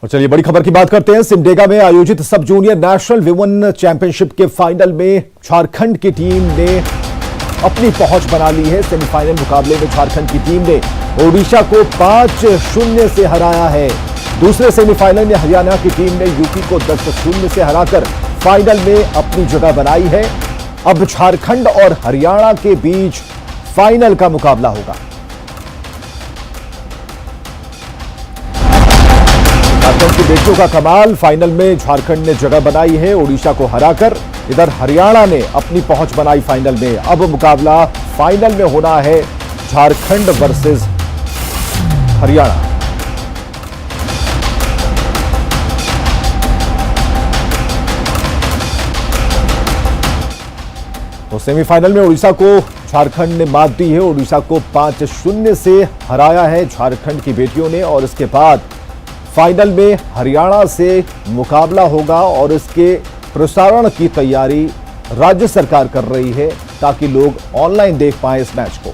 और चलिए बड़ी खबर की बात करते हैं। सिमडेगा में आयोजित सब जूनियर नेशनल विमेन चैंपियनशिप के फाइनल में झारखंड की टीम ने अपनी पहुंच बना ली है। सेमीफाइनल मुकाबले में झारखंड की टीम ने ओडिशा को 5-0 से हराया है। दूसरे सेमीफाइनल में हरियाणा की टीम ने यूपी को 10-0 से हराकर फाइनल में अपनी जगह बनाई है। अब झारखंड और हरियाणा के बीच फाइनल का मुकाबला होगा। झारखंड की बेटियों का कमाल, फाइनल में झारखंड ने जगह बनाई है ओडिशा को हराकर। इधर हरियाणा ने अपनी पहुंच बनाई फाइनल में। अब मुकाबला फाइनल में होना है झारखंड वर्सेस हरियाणा। तो सेमीफाइनल में ओडिशा को झारखंड ने मात दी है। ओडिशा को 5-0 से हराया है झारखंड की बेटियों ने। और इसके बाद फाइनल में हरियाणा से मुकाबला होगा और इसके प्रसारण की तैयारी राज्य सरकार कर रही है ताकि लोग ऑनलाइन देख पाएं इस मैच को।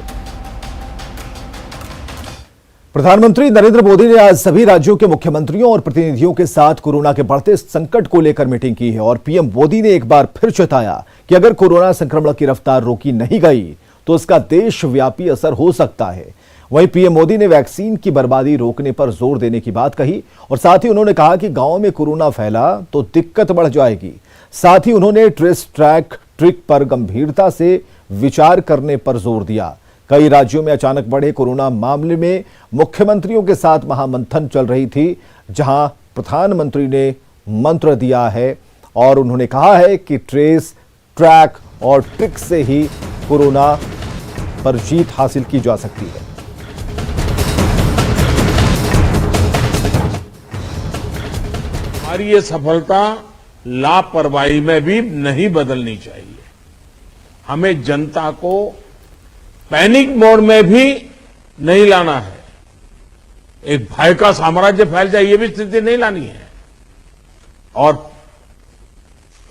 प्रधानमंत्री नरेंद्र मोदी ने आज सभी राज्यों के मुख्यमंत्रियों और प्रतिनिधियों के साथ कोरोना के बढ़ते संकट को लेकर मीटिंग की है। और पीएम मोदी ने एक बार फिर चेताया कि अगर कोरोना संक्रमण की रफ्तार रोकी नहीं गई तो इसका देशव्यापी असर हो सकता है। वहीं पीएम मोदी ने वैक्सीन की बर्बादी रोकने पर जोर देने की बात कही और साथ ही उन्होंने कहा कि गांव में कोरोना फैला तो दिक्कत बढ़ जाएगी। साथ ही उन्होंने ट्रेस ट्रैक ट्रिक पर गंभीरता से विचार करने पर जोर दिया। कई राज्यों में अचानक बढ़े कोरोना मामले में मुख्यमंत्रियों के साथ महामंथन चल रही थी, जहां प्रधानमंत्री ने मंत्र दिया है और उन्होंने कहा है कि ट्रेस ट्रैक और ट्रिक से ही कोरोना पर जीत हासिल की जा सकती है। हमारी ये सफलता लापरवाही में भी नहीं बदलनी चाहिए। हमें जनता को पैनिक मोड में भी नहीं लाना है। एक भय का साम्राज्य फैल जाए ये भी स्थिति नहीं लानी है। और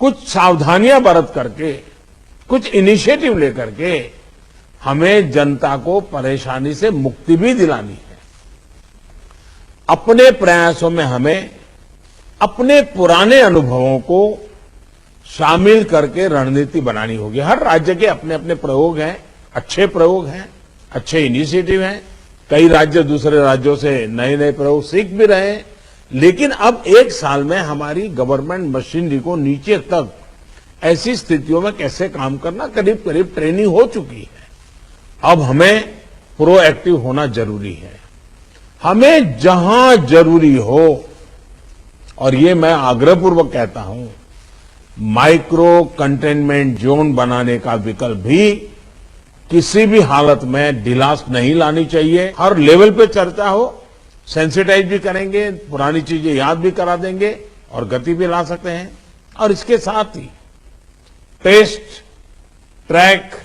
कुछ सावधानियां बरत करके, कुछ इनिशिएटिव लेकर के हमें जनता को परेशानी से मुक्ति भी दिलानी है। अपने प्रयासों में हमें अपने पुराने अनुभवों को शामिल करके रणनीति बनानी होगी। हर राज्य के अपने अपने प्रयोग हैं, अच्छे प्रयोग हैं, अच्छे इनिशिएटिव हैं। कई राज्य दूसरे राज्यों से नए नए प्रयोग सीख भी रहे हैं। लेकिन अब एक साल में हमारी गवर्नमेंट मशीनरी को नीचे तक ऐसी स्थितियों में कैसे काम करना करीब करीब ट्रेनिंग हो चुकी है। अब हमें प्रोएक्टिव होना जरूरी है। हमें जहां जरूरी हो, और ये मैं आग्रहपूर्वक कहता हूं, माइक्रो कंटेनमेंट जोन बनाने का विकल्प भी किसी भी हालत में ढिलास नहीं लानी चाहिए। हर लेवल पे चर्चा हो, सेंसिटाइज भी करेंगे, पुरानी चीजें याद भी करा देंगे और गति भी ला सकते हैं। और इसके साथ ही टेस्ट, ट्रैक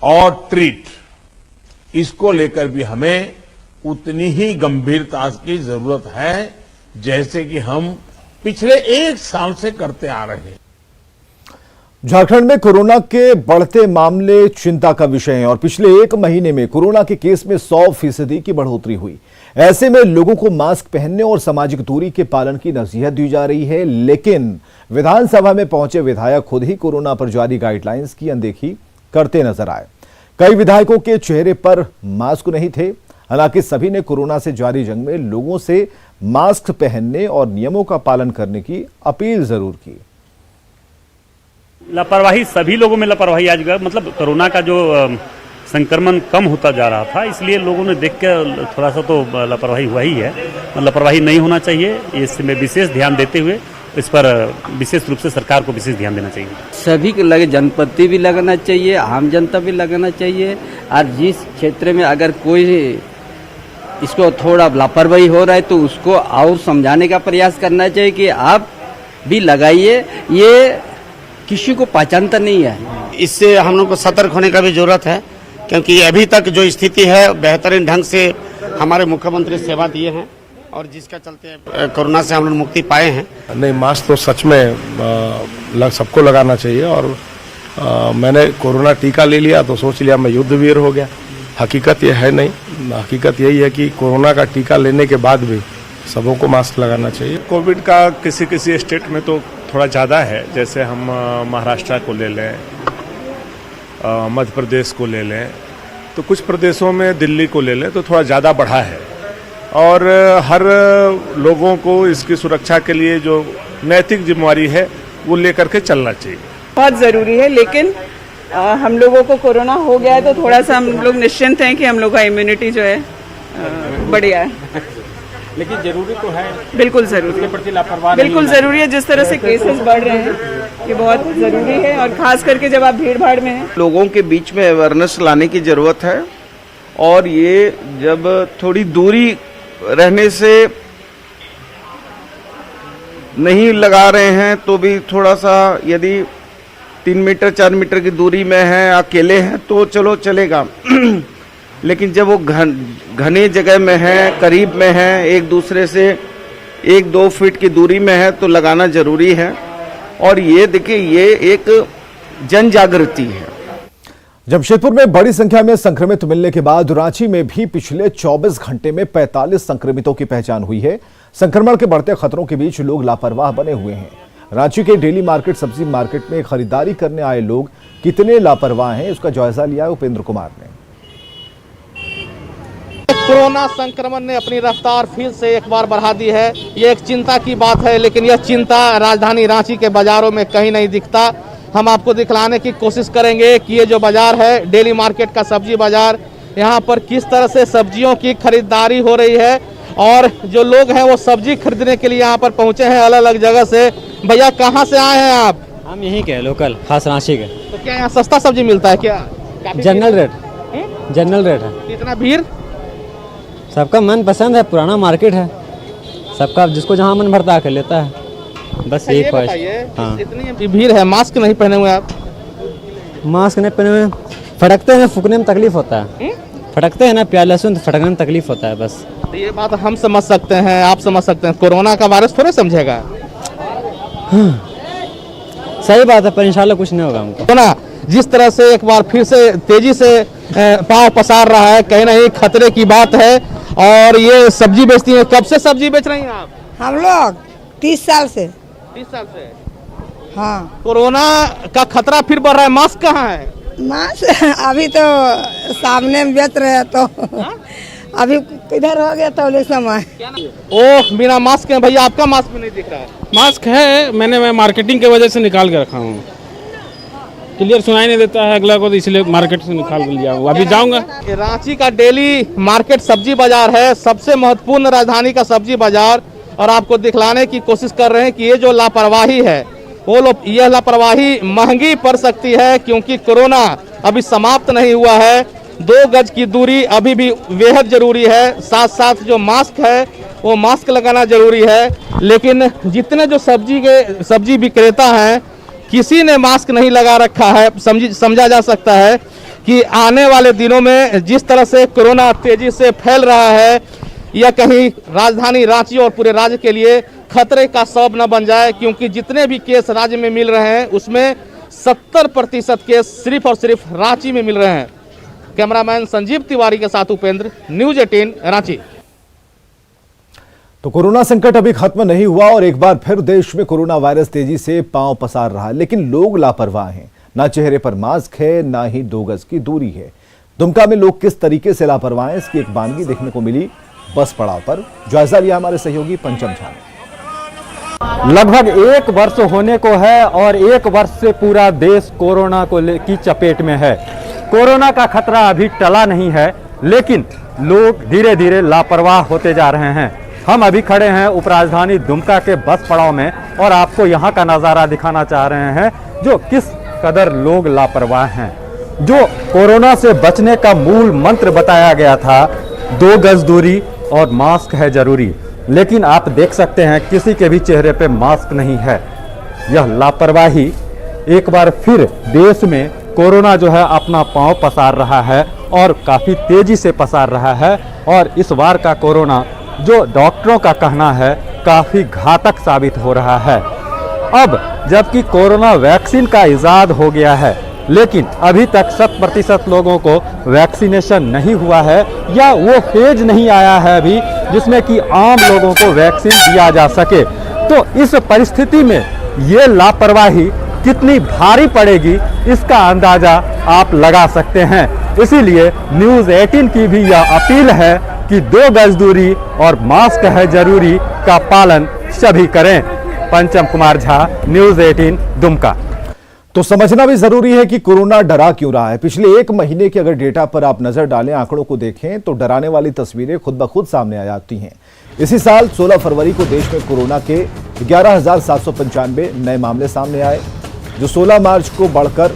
और ट्रीट, इसको लेकर भी हमें उतनी ही गंभीरता की जरूरत है जैसे कि हम पिछले एक साल से करते आ रहे हैं। झारखंड में कोरोना के बढ़ते मामले चिंता का विषय हैं और पिछले एक महीने में कोरोना के केस में 100% की बढ़ोतरी हुई। ऐसे में लोगों को मास्क पहनने और सामाजिक दूरी के पालन की नसीहत दी जा रही है। लेकिन विधानसभा में पहुंचे विधायक खुद ही कोरोना पर जारी गाइडलाइंस की अनदेखी करते नजर आए। कई विधायकों के चेहरे पर मास्क नहीं थे। हालांकि सभी ने कोरोना से जारी जंग में लोगों से मास्क पहनने और नियमों का पालन करने की अपील जरूर की। लापरवाही, सभी लोगों में लापरवाही आज मतलब कोरोना का जो संक्रमण कम होता जा रहा था, इसलिए लोगों ने देख के थोड़ा सा तो लापरवाही हुआ ही है। लापरवाही नहीं होना चाहिए, इसमें विशेष ध्यान देते हुए इस पर विशेष रूप से सरकार को विशेष ध्यान देना चाहिए। सभी को लगे, जनप्रति भी लगाना चाहिए, आम जनता भी लगाना चाहिए। और जिस क्षेत्र में अगर कोई इसको थोड़ा लापरवाही हो रहा है तो उसको और समझाने का प्रयास करना चाहिए कि आप भी लगाइए, ये किसी को पहचानता नहीं है। इससे हम लोग को सतर्क होने का भी जरूरत है, क्योंकि अभी तक जो स्थिति है बेहतरीन ढंग से हमारे मुख्यमंत्री सेवा दिए हैं और जिसका चलते कोरोना से हम लोग मुक्ति पाए हैं। नहीं, मास्क तो सच में सबको लगाना चाहिए। और मैंने कोरोना टीका ले लिया तो सोच लिया मैं युद्धवीर हो गया। हकीकत यह है नहीं। हकीकत यही है कि कोरोना का टीका लेने के बाद भी सबों को मास्क लगाना चाहिए। कोविड का किसी किसी स्टेट में तो थोड़ा ज़्यादा है, जैसे हम महाराष्ट्र को ले लें, मध्य प्रदेश को ले लें, तो कुछ प्रदेशों में दिल्ली को ले लें तो थोड़ा ज़्यादा बढ़ा है। और हर लोगों को इसकी सुरक्षा के लिए जो नैतिक जिम्मेवारी है वो लेकर के चलना चाहिए। बहुत ज़रूरी है, लेकिन हम लोगों को कोरोना हो गया है तो थोड़ा सा हम लोग निश्चिंत हैं कि हम लोग का इम्यूनिटी जो है बढ़िया है। लेकिन जरूरी तो है, बिल्कुल जरूरी, प्रति लापरवाह बिल्कुल जरूरी है। जिस तरह से केसेस बढ़ रहे हैं ये बहुत जरूरी है, और खास करके जब आप भीड़ भाड़ में हैं। लोगों के बीच में अवेयरनेस लाने की जरूरत है, और ये जब थोड़ी दूरी रहने से नहीं लगा रहे हैं तो भी थोड़ा सा, यदि 3 मीटर 4 मीटर की दूरी में हैं, अकेले हैं तो चलो चलेगा लेकिन जब वो घने जगह में हैं, करीब में हैं, एक दूसरे से 1-2 फीट की दूरी में है तो लगाना जरूरी है। और ये देखिए, ये एक जन जागृति है। जमशेदपुर में बड़ी संख्या में संक्रमित मिलने के बाद रांची में भी पिछले 24 घंटे में 45 संक्रमितों की पहचान हुई है। संक्रमण के बढ़ते खतरों के बीच लोग लापरवाह बने हुए हैं। रांची के डेली मार्केट सब्जी मार्केट में खरीदारी करने आए लोग कितने लापरवाह हैं, उसका जायजा लिया उपेंद्र कुमार ने। कोरोना संक्रमण ने अपनी रफ्तार फिर से एक बार बढ़ा दी है। ये एक चिंता की बात है, लेकिन यह चिंता राजधानी रांची के बाजारों में कहीं नहीं दिखता। हम आपको दिखलाने की कोशिश करेंगे कि ये जो बाजार है, डेली मार्केट का सब्जी बाजार, यहाँ पर किस तरह से सब्जियों की खरीदारी हो रही है, और जो लोग हैं वो सब्जी खरीदने के लिए यहाँ पर पहुँचे हैं अलग अलग जगह से। भैया कहाँ से आए हैं आप? हम यहीं के लोकल, खास रांची के। तो क्या यहाँ सस्ता सब्जी मिलता है क्या? जनरल रेट, जनरल रेट है। कितना भीड़? सबका मन पसंद है, पुराना मार्केट है, सबका जिसको जहाँ मन भरता आकर लेता है, बस यही ख्वाहिश। हाँ, इतनी भीड़ है, मास्क नहीं पहने हुए आप? मास्क नहीं पहने हुए, फटकते हैं, फूकने में तकलीफ होता है। फटकते हैं ना प्याज लहसुन, तो फटकने में तकलीफ होता है बस। तो ये बात हम समझ सकते हैं, आप समझ सकते हैं, कोरोना का वायरस थोड़े समझेगा। सही बात है, पर इंशाल्लाह कुछ नहीं होगा हमको। तो ना जिस तरह से एक बार फिर से तेजी से पांव पसार रहा है, कहीं ना कहीं खतरे की बात है। और ये सब्जी बेचती है, कब से सब्जी बेच रही हैं आप? हम लोग 30 साल से। 30 साल से? हाँ। कोरोना का खतरा फिर बढ़ रहा है, मास्क कहाँ है? मास्क अभी तो सामने में बेच रहे हैं, तो अभी किधर हो गया तो समय। ओह, बिना मास्क के भैया, आपका मास्क भी नहीं दिख रहा है। मास्क है, मैं मार्केटिंग की वजह से निकाल के रखा हूँ, क्लियर सुनाई नहीं देता है अगला को, तो इसलिए मार्केट से निकाल के लिया हूँ, अभी जाऊंगा। रांची का डेली मार्केट सब्जी बाजार है, सबसे महत्वपूर्ण राजधानी का सब्जी बाजार, और आपको दिखलाने की कोशिश कर रहे हैं कि ये जो लापरवाही है, वो यह लापरवाही महंगी पड़ सकती है, क्योंकि कोरोना अभी समाप्त नहीं हुआ है। 2 गज की दूरी अभी भी बेहद जरूरी है, साथ साथ जो मास्क है वो मास्क लगाना जरूरी है। लेकिन जितने जो सब्जी विक्रेता हैं, किसी ने मास्क नहीं लगा रखा है। समझा जा सकता है कि आने वाले दिनों में जिस तरह से कोरोना तेजी से फैल रहा है, यह कहीं राजधानी रांची और पूरे राज्य के लिए खतरे का सबब न बन जाए, क्योंकि जितने भी केस राज्य में मिल रहे हैं उसमें 70% केस सिर्फ और सिर्फ रांची में मिल रहे हैं। कैमरामैन संजीव तिवारी के साथ उपेंद्र, न्यूज 18 रांची। तो कोरोना संकट अभी खत्म नहीं हुआ और एक बार फिर देश में कोरोना वायरस तेजी से पांव पसार रहा है, लेकिन लोग लापरवाह हैं। ना चेहरे पर मास्क है, ना ही 2 गज की दूरी है। दुमका में लोग किस तरीके से लापरवाह हैं, इसकी एक वानगी देखने को मिली बस पड़ाव पर। जायजा लिया हमारे सहयोगी पंचम झा ने। लगभग 1 वर्ष होने को है और 1 वर्ष से पूरा देश कोरोना की चपेट में है। कोरोना का खतरा अभी टला नहीं है, लेकिन लोग धीरे धीरे लापरवाह होते जा रहे हैं। हम अभी खड़े हैं उपराजधानी दुमका के बस पड़ाव में और आपको यहाँ का नज़ारा दिखाना चाह रहे हैं, जो किस कदर लोग लापरवाह हैं। जो कोरोना से बचने का मूल मंत्र बताया गया था, 2 गज दूरी और मास्क है जरूरी, लेकिन आप देख सकते हैं किसी के भी चेहरे पे मास्क नहीं है। यह लापरवाही एक बार फिर देश में कोरोना जो है अपना पांव पसार रहा है और काफ़ी तेजी से पसार रहा है। और इस बार का कोरोना जो डॉक्टरों का कहना है काफ़ी घातक साबित हो रहा है। अब जबकि कोरोना वैक्सीन का इजाद हो गया है, लेकिन अभी तक 100% लोगों को वैक्सीनेशन नहीं हुआ है या वो फेज नहीं आया है अभी जिसमें कि आम लोगों को वैक्सीन दिया जा सके। तो इस परिस्थिति में ये लापरवाही कितनी भारी पड़ेगी इसका अंदाजा आप लगा सकते हैं। इसीलिए न्यूज़ 18 की भी यह अपील है कि 2 गज दूरी और मास्क है जरूरी का पालन सभी करें। पंचम कुमार झा, न्यूज़ 18, दुमका। तो समझना भी जरूरी है कि कोरोना डरा क्यों रहा है। पिछले 1 महीने के अगर डेटा पर आप नजर डालें, आंकड़ों को देखें तो डराने वाली तस्वीरें खुद ब खुद सामने आ जाती हैं। इसी साल 16 फरवरी को देश में कोरोना के 11,795 नए मामले सामने आए, जो 16 मार्च को बढ़कर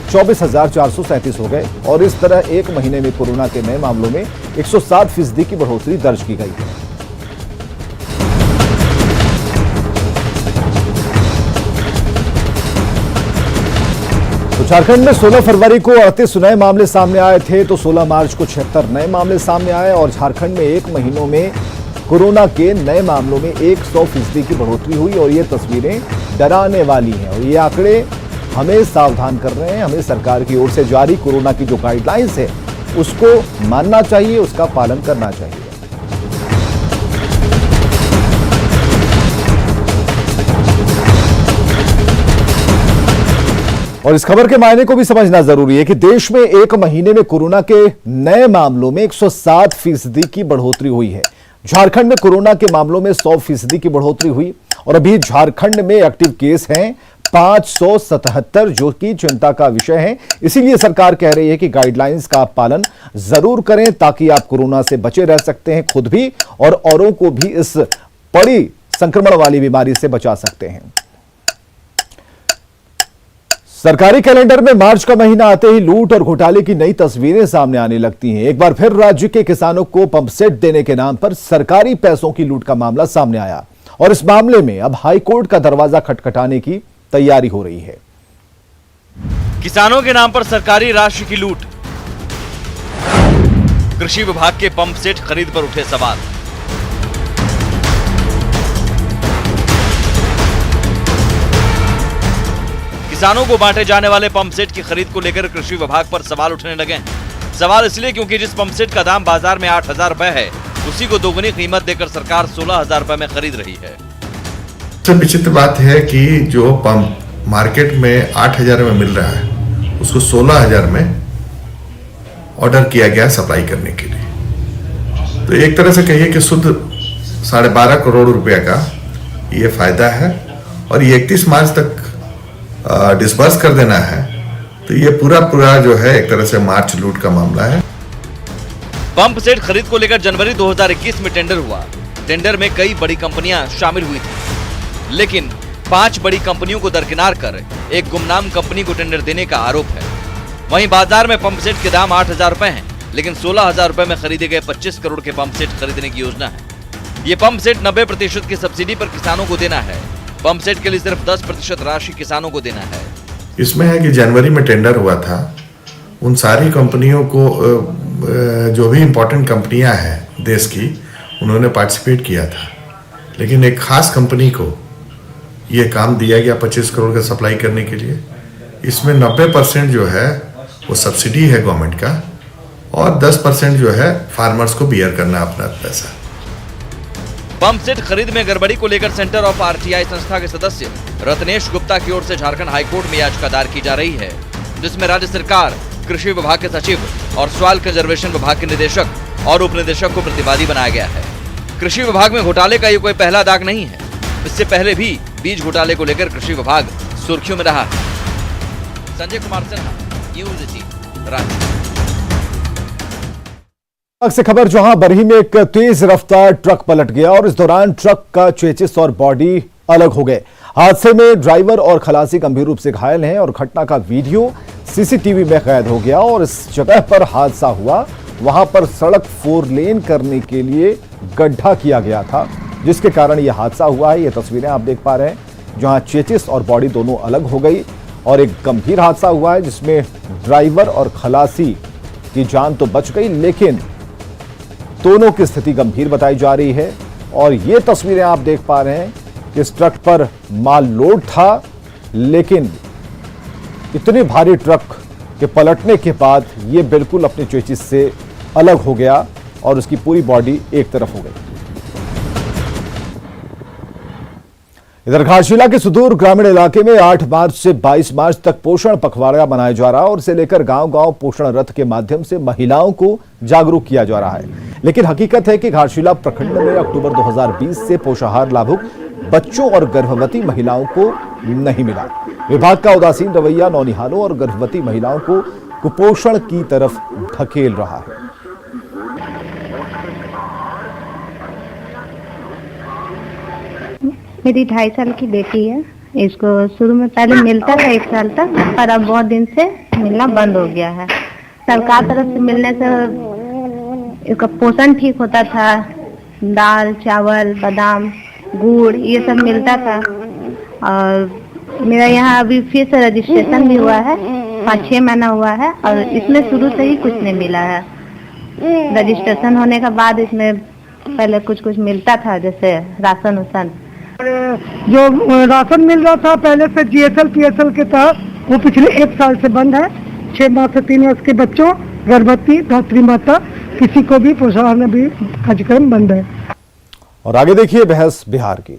24,437 हो गए और इस तरह 1 महीने में कोरोना के नए मामलों में 107% की बढ़ोतरी दर्ज की गई है। तो झारखंड में 16 फरवरी को 38 नए मामले सामने आए थे, तो 16 मार्च को 76 नए मामले सामने आए और झारखंड में 1 महीनों में कोरोना के नए मामलों में 100% की बढ़ोतरी हुई और ये तस्वीरें डराने वाली हैं और ये आंकड़े हमें सावधान कर रहे हैं। हमें सरकार की ओर से जारी कोरोना की जो गाइडलाइंस है उसको मानना चाहिए, उसका पालन करना चाहिए। और इस खबर के मायने को भी समझना जरूरी है कि देश में 1 महीने में कोरोना के नए मामलों में 107% की बढ़ोतरी हुई है। झारखंड में कोरोना के मामलों में 100% की बढ़ोतरी हुई और अभी झारखंड में एक्टिव केस हैं 577, जो कि चिंता का विषय है। इसीलिए सरकार कह रही है कि गाइडलाइंस का आप पालन जरूर करें ताकि आप कोरोना से बचे रह सकते हैं, खुद भी और औरों को भी इस बड़ी संक्रमण वाली बीमारी से बचा सकते हैं। सरकारी कैलेंडर में मार्च का महीना आते ही लूट और घोटाले की नई तस्वीरें सामने आने लगती हैं। एक बार फिर राज्य के किसानों को पंप सेट देने के नाम पर सरकारी पैसों की लूट का मामला सामने आया और इस मामले में अब हाईकोर्ट का दरवाजा खटखटाने की तैयारी हो रही है। किसानों के नाम पर सरकारी राशि की लूट, कृषि विभाग के पंप सेट खरीद पर उठे सवाल। किसानों को बांटे जाने वाले पंप सेट की खरीद को लेकर कृषि विभाग पर सवाल उठने लगे। सवाल इसलिए क्योंकि जिस पंप सेट का दाम बाजार में 8,000 रुपए है, उसी को दोगुनी कीमत देकर सरकार 16,000 रुपए में खरीद रही है। सबसे विचित्र बात है कि जो पंप मार्केट में 8,000 में मिल रहा है, उसको 16,000 में ऑर्डर किया गया सप्लाई करने के लिए। तो एक तरह से कहिए कि शुद्ध 12.5 करोड़ रुपया का ये फायदा है और ये 31 मार्च तक डिस्बर्स कर देना है। तो ये पूरा जो है एक तरह से मार्च लूट का मामला है। पंप सेट खरीद को लेकर जनवरी 2021 में टेंडर हुआ। टेंडर में कई बड़ी कंपनियां शामिल हुई थी, लेकिन 5 बड़ी कंपनियों को दरकिनार कर एक गुमनाम कंपनी को टेंडर देने का आरोप है। वहीं बाजार में पंप सेट के दाम 8,000 रुपए हैं, लेकिन 16,000 रुपए में खरीदे गए 25 करोड़ के पंप सेट खरीदने की योजना है। ये पंप सेट 90% की सब्सिडी पर किसानों को देना है। पंप सेट के लिए सिर्फ 10% राशि किसानों को देना है। इसमें है कि जनवरी में टेंडर हुआ था, उन सारी कंपनियों को जो भी इंपॉर्टेंट कंपनियां हैं देश की, उन्होंने पार्टिसिपेट किया था, लेकिन एक खास कंपनी को ये काम दिया गया 25 करोड़ का सप्लाई करने के लिए। इसमें 90% जो है वो सब्सिडी है गवर्नमेंट का और 10% जो है फार्मर्स को बियर करना अपना पैसा। पंप सेट खरीद में गड़बड़ी को लेकर सेंटर ऑफ आरटीआई संस्था के सदस्य रत्नेश गुप्ता की ओर से झारखंड हाईकोर्ट में याचिका दायर की जा रही है, जिसमें राज्य सरकार, कृषि विभाग के सचिव और सॉइल कंजर्वेशन विभाग के निदेशक और उप निदेशक को प्रतिवादी बनाया गया है। कृषि विभाग में घोटाले का ये कोई पहला दाग नहीं है। इससे पहले भी बीज घोटाले को लेकर कृषि विभाग सुर्खियों में रहा है। संजय कुमार सिन्हा, न्यूज़ 18, रांची। से खबर, जहां बरही में एक तेज रफ्तार ट्रक पलट गया और इस दौरान ट्रक का चेसिस और बॉडी अलग हो गए। हादसे में ड्राइवर और खलासी गंभीर रूप से घायल हैं और घटना का वीडियो सीसीटीवी में कैद हो गया। और इस जगह पर हादसा हुआ, वहां पर सड़क 4 लेन करने के लिए गड्ढा किया गया था, जिसके कारण यह हादसा हुआ है। ये तस्वीरें आप देख पा रहे हैं, जहां चेसिस और बॉडी दोनों अलग हो गई और एक गंभीर हादसा हुआ है, जिसमें ड्राइवर और खलासी की जान तो बच गई, लेकिन दोनों की स्थिति गंभीर बताई जा रही है। और ये तस्वीरें आप देख पा रहे हैं कि इस ट्रक पर माल लोड था, लेकिन इतने भारी ट्रक के पलटने के बाद ये बिल्कुल अपने चेसिस से अलग हो गया और उसकी पूरी बॉडी एक तरफ हो गई। इधर घाटशिला के सुदूर ग्रामीण इलाके में 8 मार्च से 22 मार्च तक पोषण पखवाड़ा मनाया जा रहा है और इसे लेकर गांव-गांव पोषण रथ के माध्यम से महिलाओं को जागरूक किया जा रहा है। लेकिन हकीकत है कि घाटशिला प्रखंड में अक्टूबर 2020 से पोषाहार लाभुक बच्चों और गर्भवती महिलाओं को नहीं मिला। विभाग का उदासीन रवैया नौनिहालों और गर्भवती महिलाओं को कुपोषण की तरफ धकेल रहा है। मेरी 2.5 साल की बेटी है। इसको शुरू में पहले मिलता था 1 साल तक, पर अब बहुत दिन से मिलना बंद हो गया है। सरकार तरफ से मिलने से इसका पोषण ठीक होता था। दाल, चावल, बादाम, गुड़ ये सब मिलता था। और मेरा यहाँ अभी फिर से रजिस्ट्रेशन भी हुआ है, 5-6 महीना हुआ है और इसमें शुरू से ही कुछ नहीं मिला है। रजिस्ट्रेशन होने के बाद इसमें पहले कुछ मिलता था, जैसे राशन उसन। जो राशन मिल रहा था पहले से GSL PSL के तहत, वो पिछले 1 साल से बंद है। 6 माह से 3 वर्ष के बच्चों, गर्भवती, धात्री माता, किसी को भी पोषाहार भी कार्यक्रम बंद है। और आगे देखिए बहस बिहार की।